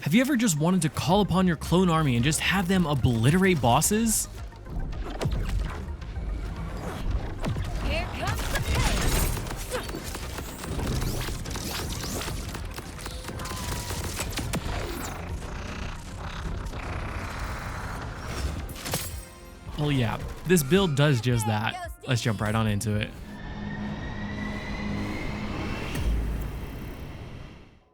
Have you ever just wanted to call upon your clone army and just have them obliterate bosses? Here comes the pain. Well, yeah, this build does just that. Let's jump right on into it.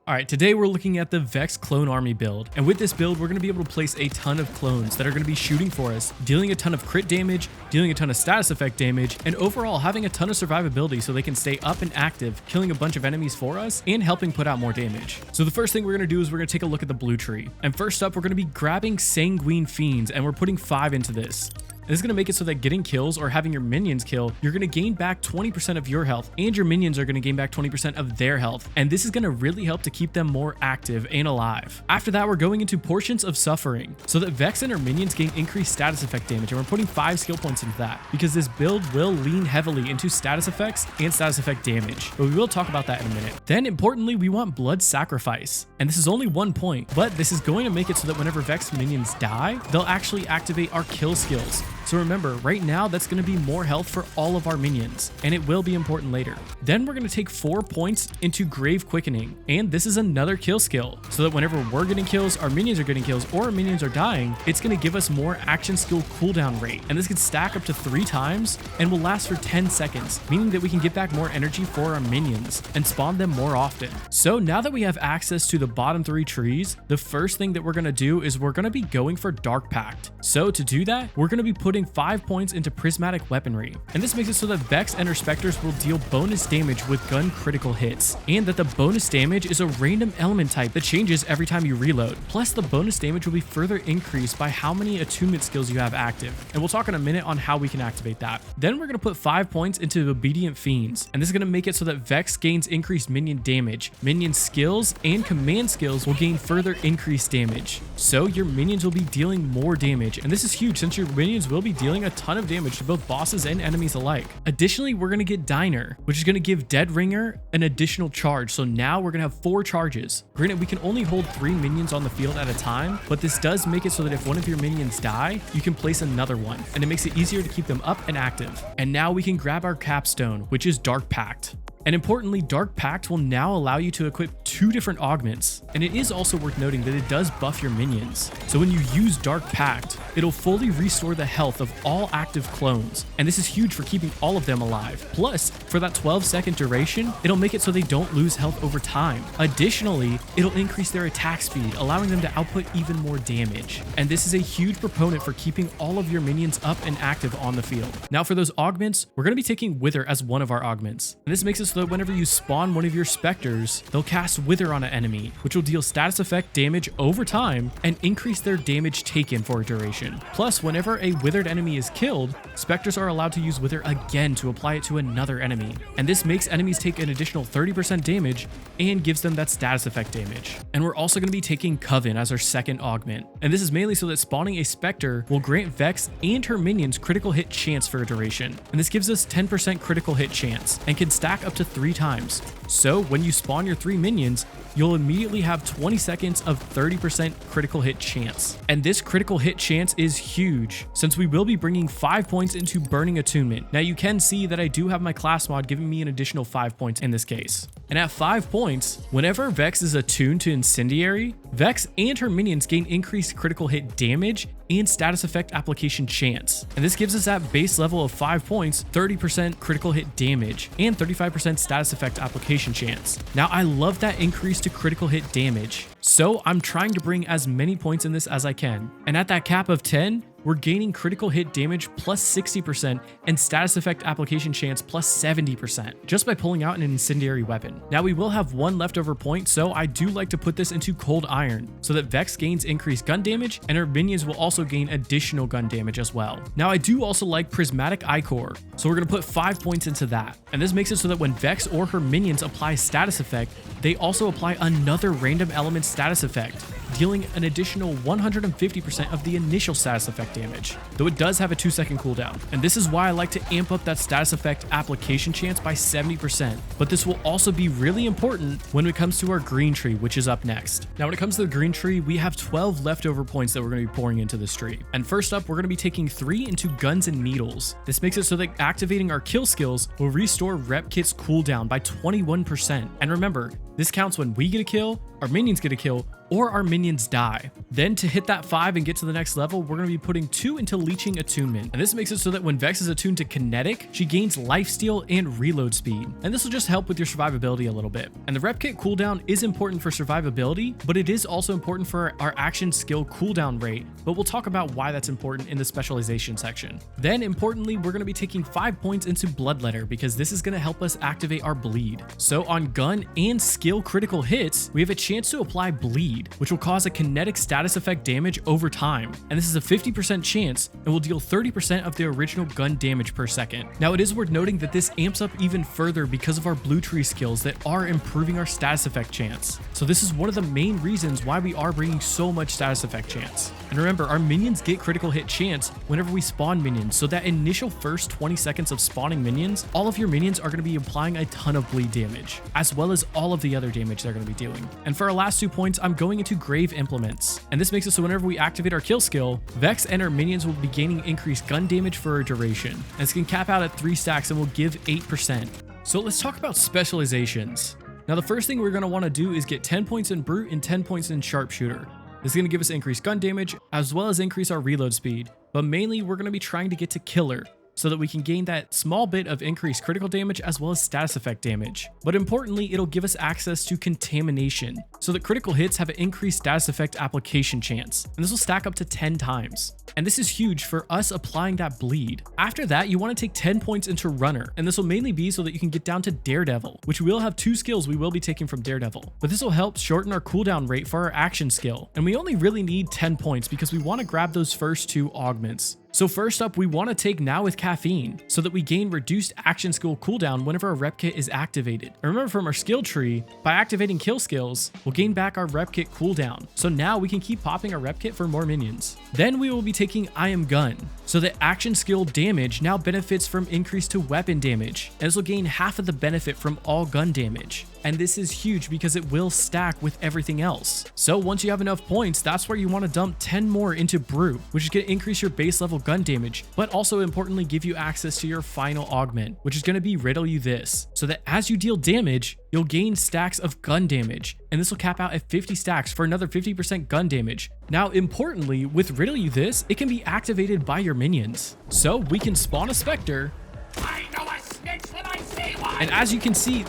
Alright, today we're looking at the Vex clone army build, and with this build we're going to be able to place a ton of clones that are going to be shooting for us, dealing a ton of crit damage, dealing a ton of status effect damage, and overall having a ton of survivability so they can stay up and active, killing a bunch of enemies for us, and helping put out more damage. So the first thing we're going to do is we're going to take a look at the blue tree, and first up we're going to be grabbing Sanguine Fiends, and we're putting 5 into this. This is going to make it so that getting kills or having your minions kill, you're going to gain back 20% of your health, and your minions are going to gain back 20% of their health. And this is going to really help to keep them more active and alive. After that, we're going into Portions of Suffering, so that Vex and her minions gain increased status effect damage, and we're putting 5 skill points into that, because this build will lean heavily into status effects and status effect damage, but we will talk about that in a minute. Then importantly, we want Blood Sacrifice, and this is only 1 point, but this is going to make it so that whenever Vex minions die, they'll actually activate our kill skills. So remember, right now that's going to be more health for all of our minions, and it will be important later. Then we're going to take 4 points into Grave Quickening, and this is another kill skill, so that whenever we're getting kills, our minions are getting kills, or our minions are dying, it's going to give us more action skill cooldown rate. And this can stack up to 3 times and will last for 10 seconds, meaning that we can get back more energy for our minions and spawn them more often. So now that we have access to the bottom 3 trees, the first thing that we're going to do is we're going to be going for Dark Pact. So to do that, we're going to be putting 5 points into Prismatic Weaponry, and this makes it so that Vex and her Specters will deal bonus damage with gun critical hits, and that the bonus damage is a random element type that changes every time you reload. Plus, the bonus damage will be further increased by how many attunement skills you have active, and we'll talk in a minute on how we can activate that. Then we're going to put 5 points into Obedient Fiends, and this is going to make it so that Vex gains increased minion damage, minion skills, and command skills will gain further increased damage. So your minions will be dealing more damage, and this is huge since your minions will be dealing a ton of damage to both bosses and enemies alike. Additionally, we're going to get Diner, which is going to give Dead Ringer an additional charge, so now we're going to have 4 charges. Granted, we can only hold 3 minions on the field at a time, but this does make it so that if one of your minions die, you can place another one, and it makes it easier to keep them up and active. And now we can grab our capstone, which is Dark Pact. And importantly, Dark Pact will now allow you to equip 2 different augments, and it is also worth noting that it does buff your minions. So when you use Dark Pact, it'll fully restore the health of all active clones, and this is huge for keeping all of them alive. Plus, for that 12-second duration, it'll make it so they don't lose health over time. Additionally, it'll increase their attack speed, allowing them to output even more damage. And this is a huge proponent for keeping all of your minions up and active on the field. Now for those augments, we're going to be taking Wither as one of our augments, and this makes it so that whenever you spawn one of your Specters, they'll cast Wither on an enemy, which will deal status effect damage over time and increase their damage taken for a duration. Plus, whenever a withered enemy is killed, Specters are allowed to use Wither again to apply it to another enemy, and this makes enemies take an additional 30% damage and gives them that status effect damage. And we're also going to be taking Coven as our second augment, and this is mainly so that spawning a Specter will grant Vex and her minions critical hit chance for a duration, and this gives us 10% critical hit chance and can stack up to 3 times. So when you spawn your 3 minions, you'll immediately have 20 seconds of 30% critical hit chance. And this critical hit chance is huge, since we will be bringing 5 points into Burning Attunement. Now you can see that I do have my class mod giving me an additional 5 points in this case. And at 5 points, whenever Vex is attuned to Incendiary, Vex and her minions gain increased critical hit damage and status effect application chance. And this gives us at base level of 5 points, 30% critical hit damage and 35% status effect application chance. Now I love that increase to critical hit damage, so I'm trying to bring as many points in this as I can. And at that cap of 10, we're gaining critical hit damage plus 60% and status effect application chance plus 70% just by pulling out an incendiary weapon. Now we will have 1 leftover point, so I do like to put this into Cold Iron so that Vex gains increased gun damage and her minions will also gain additional gun damage as well. Now I do also like Prismatic Ichor, so we're going to put 5 points into that. And this makes it so that when Vex or her minions apply status effect, they also apply another random element status effect. dealing an additional 150% of the initial status effect damage, though it does have a 2-second cooldown. And this is why I like to amp up that status effect application chance by 70%. But this will also be really important when it comes to our green tree, which is up next. Now, when it comes to the green tree, we have 12 leftover points that we're going to be pouring into this tree. And first up, we're going to be taking 3 into guns and needles. This makes it so that activating our kill skills will restore rep kit's cooldown by 21%. And remember, this counts when we get a kill, our minions get a kill, or our minions die. Then to hit that 5 and get to the next level, we're going to be putting 2 into leeching attunement. And this makes it so that when Vex is attuned to kinetic, she gains lifesteal and reload speed. And this will just help with your survivability a little bit. And the rep kit cooldown is important for survivability, but it is also important for our action skill cooldown rate. But we'll talk about why that's important in the specialization section. Then importantly, we're going to be taking 5 points into bloodletter because this is going to help us activate our bleed. So on gun and skill critical hits, we have a chance to apply bleed, which will cause a kinetic status effect damage over time. And this is a 50% chance and will deal 30% of the original gun damage per second. Now, it is worth noting that this amps up even further because of our blue tree skills that are improving our status effect chance. So this is one of the main reasons why we are bringing so much status effect chance. And remember, our minions get critical hit chance whenever we spawn minions. So that initial first 20 seconds of spawning minions, all of your minions are going to be applying a ton of bleed damage, as well as all of the other damage they're going to be doing. And for our last 2 points, I'm going into grave implements. And this makes it so whenever we activate our kill skill, Vex and our minions will be gaining increased gun damage for a duration. And this can cap out at 3 stacks and will give 8%. So let's talk about specializations. Now, the first thing we're going to want to do is get 10 points in brute and 10 points in sharpshooter. This is going to give us increased gun damage as well as increase our reload speed, but mainly we're going to be trying to get to killer so that we can gain that small bit of increased critical damage as well as status effect damage. But importantly, it'll give us access to contamination so that critical hits have an increased status effect application chance, and this will stack up to 10 times. And this is huge for us applying that bleed. After that, you want to take 10 points into runner, and this will mainly be so that you can get down to daredevil, which we will have 2 skills we will be taking from daredevil. But this will help shorten our cooldown rate for our action skill, and we only really need 10 points because we want to grab those first 2 augments. So first up, we want to take Now with Caffeine so that we gain reduced action skill cooldown whenever our rep kit is activated. And remember, from our skill tree, by activating kill skills, we'll gain back our rep kit cooldown. So now we can keep popping our rep kit for more minions. Then we will be taking I Am Gun so that action skill damage now benefits from increase to weapon damage. And this will gain half of the benefit from all gun damage. And this is huge because it will stack with everything else. So once you have enough points, that's where you want to dump 10 more into Brute, which is going to increase your base level gun damage, but also importantly give you access to your final augment, which is going to be Riddle You This, so that as you deal damage, you'll gain stacks of gun damage, and this will cap out at 50 stacks for another 50% gun damage. Now, importantly, with Riddle You This, it can be activated by your minions. So we can spawn a Specter, I know a snitch when I see one! and as you can see,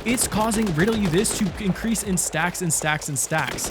it's causing Riddle You This to increase in stacks and stacks and stacks,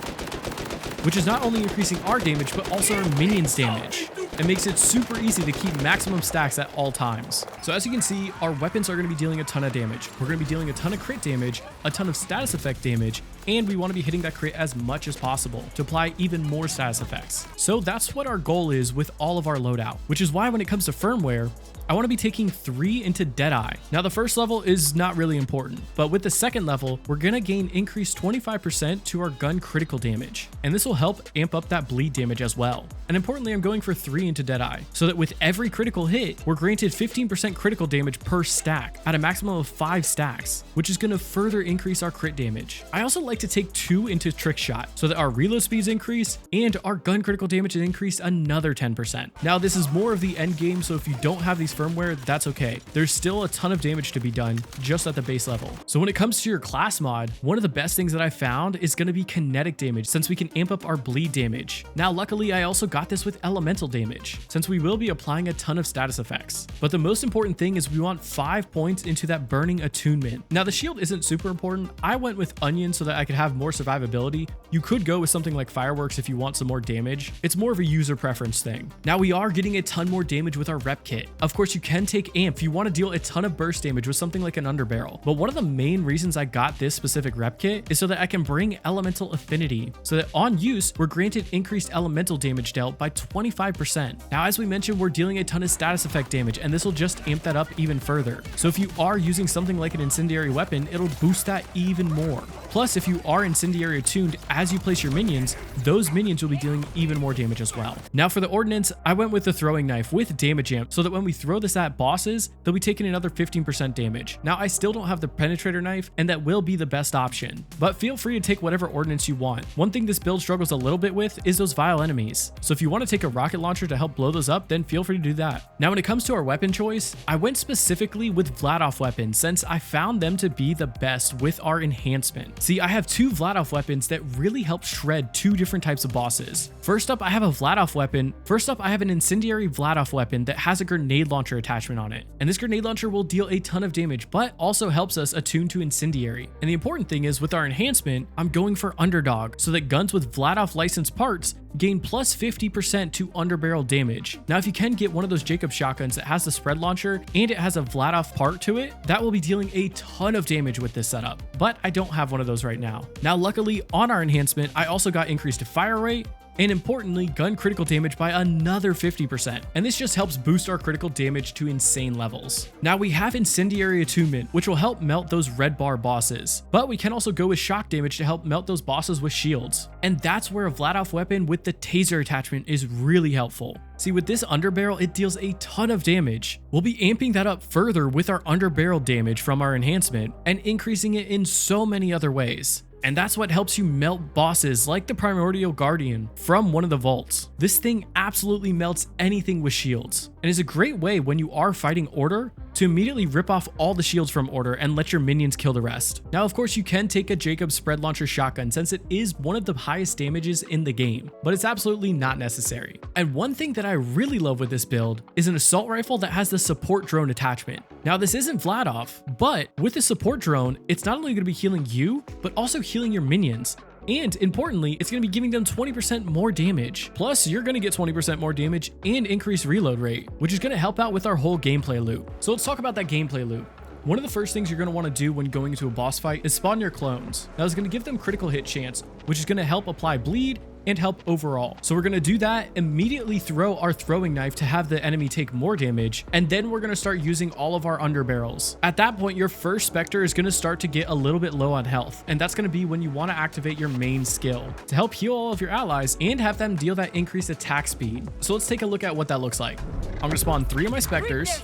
which is not only increasing our damage, but also our minions' damage. It makes it super easy to keep maximum stacks at all times. So as you can see, our weapons are going to be dealing a ton of damage. We're going to be dealing a ton of crit damage, a ton of status effect damage, and we want to be hitting that crit as much as possible to apply even more status effects. So that's what our goal is with all of our loadout, which is why when it comes to firmware, I want to be taking 3 into Deadeye. Now, the first level is not really important, but with the second level, we're going to gain increased 25% to our gun critical damage, and this will help amp up that bleed damage as well. And importantly, I'm going for 3 into Deadeye, so that with every critical hit, we're granted 15% critical damage per stack at a maximum of 5 stacks, which is going to further increase our crit damage. I also like to take 2 into Trick Shot, so that our reload speeds increase and our gun critical damage is increased another 10%. Now, this is more of the end game, so if you don't have these firmware, that's okay. There's still a ton of damage to be done just at the base level. So when it comes to your class mod, one of the best things that I found is going to be kinetic damage, since we can amp up our bleed damage. Now, luckily, I also got this with elemental damage, since we will be applying a ton of status effects. But the most important thing is we want 5 points into that burning attunement. Now, the shield isn't super important. I went with onion so that I could have more survivability. You could go with something like fireworks if you want some more damage. It's more of a user preference thing. Now, we are getting a ton more damage with our rep kit. Of course, course, you can take amp if you want to deal a ton of burst damage with something like an underbarrel. But one of the main reasons I got this specific rep kit is so that I can bring elemental affinity, so that on use, we're granted increased elemental damage dealt by 25%. Now, as we mentioned, we're dealing a ton of status effect damage, and this will just amp that up even further. So if you are using something like an incendiary weapon, it'll boost that even more. Plus, if you are incendiary attuned, as you place your minions, those minions will be dealing even more damage as well. Now for the ordnance, I went with the throwing knife with damage amp, so that when we throw this at bosses, they'll be taking another 15% damage. Now I still don't have the penetrator knife, and that will be the best option, but feel free to take whatever ordnance you want. One thing this build struggles a little bit with is those vile enemies. So if you want to take a rocket launcher to help blow those up, then feel free to do that. Now when it comes to our weapon choice, I went specifically with Vladof weapons since I found them to be the best with our enhancement. See, I have two Vladof weapons that really help shred two different types of bosses. First up, I have an incendiary Vladof weapon that has a grenade launcher attachment on it. And this grenade launcher will deal a ton of damage, but also helps us attune to incendiary. And the important thing is with our enhancement, I'm going for underdog, so that guns with Vladof licensed parts gain plus 50% to underbarrel damage. Now, if you can get one of those Jacob shotguns that has the spread launcher and it has a Vladof part to it, that will be dealing a ton of damage with this setup, but I don't have one of those right now. Now, luckily on our enhancement, I also got increased fire rate, and importantly, gun critical damage by another 50%. And this just helps boost our critical damage to insane levels. Now we have incendiary attunement, which will help melt those red bar bosses, but we can also go with shock damage to help melt those bosses with shields. And that's where a Vladof weapon with the taser attachment is really helpful. See, with this underbarrel, it deals a ton of damage. We'll be amping that up further with our underbarrel damage from our enhancement and increasing it in so many other ways. And that's what helps you melt bosses like the Primordial Guardian from one of the vaults. This thing absolutely melts anything with shields, and is a great way when you are fighting Order to immediately rip off all the shields from Order and let your minions kill the rest. Now, of course, you can take a Jacob spread launcher shotgun since it is one of the highest damages in the game, but it's absolutely not necessary. And one thing that I really love with this build is an assault rifle that has the support drone attachment. Now, this isn't Vladof, but with the support drone, it's not only going to be healing you, but also healing your minions. And importantly, it's going to be giving them 20% more damage. Plus, you're going to get 20% more damage and increased reload rate, which is going to help out with our whole gameplay loop. So let's talk about that gameplay loop. One of the first things you're going to want to do when going into a boss fight is spawn your clones. Now, it's going to give them critical hit chance, which is going to help apply bleed and help overall. So we're going to do that, immediately throw our throwing knife to have the enemy take more damage, and then we're going to start using all of our underbarrels. At that point, your first Spectre is going to start to get a little bit low on health, and that's going to be when you want to activate your main skill to help heal all of your allies and have them deal that increased attack speed. So let's take a look at what that looks like. I'm going to spawn 3 of my Specters.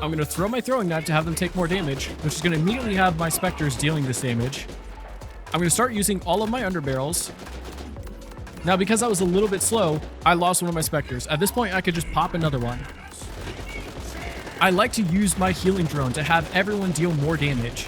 I'm going to throw my throwing knife to have them take more damage, which is going to immediately have my Specters dealing this damage. I'm going to start using all of my underbarrels. Now, because I was a little bit slow, I lost one of my Specters. At this point, I could just pop another one. I like to use my healing drone to have everyone deal more damage.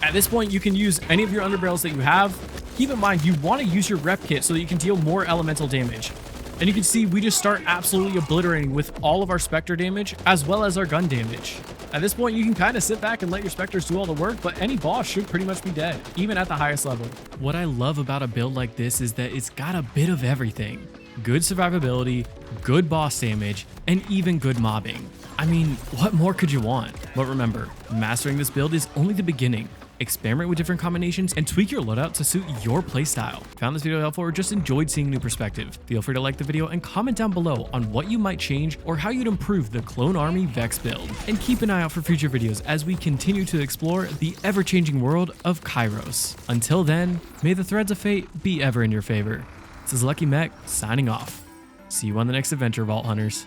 At this point, you can use any of your underbarrels that you have. Keep in mind, you want to use your rep kit so that you can deal more elemental damage. And you can see we just start absolutely obliterating with all of our Spectre damage as well as our gun damage. At this point, you can kind of sit back and let your Spectres do all the work, but any boss should pretty much be dead, even at the highest level. What I love about a build like this is that it's got a bit of everything. Good survivability, good boss damage, and even good mobbing. I mean, what more could you want? But remember, mastering this build is only the beginning. Experiment with different combinations and tweak your loadout to suit your playstyle. Found this video helpful or just enjoyed seeing a new perspective? Feel free to like the video and comment down below on what you might change or how you'd improve the Clone Army Vex build. And keep an eye out for future videos as we continue to explore the ever-changing world of Kairos. Until then, may the threads of fate be ever in your favor. This is Lucky Mech signing off. See you on the next adventure, Vault Hunters.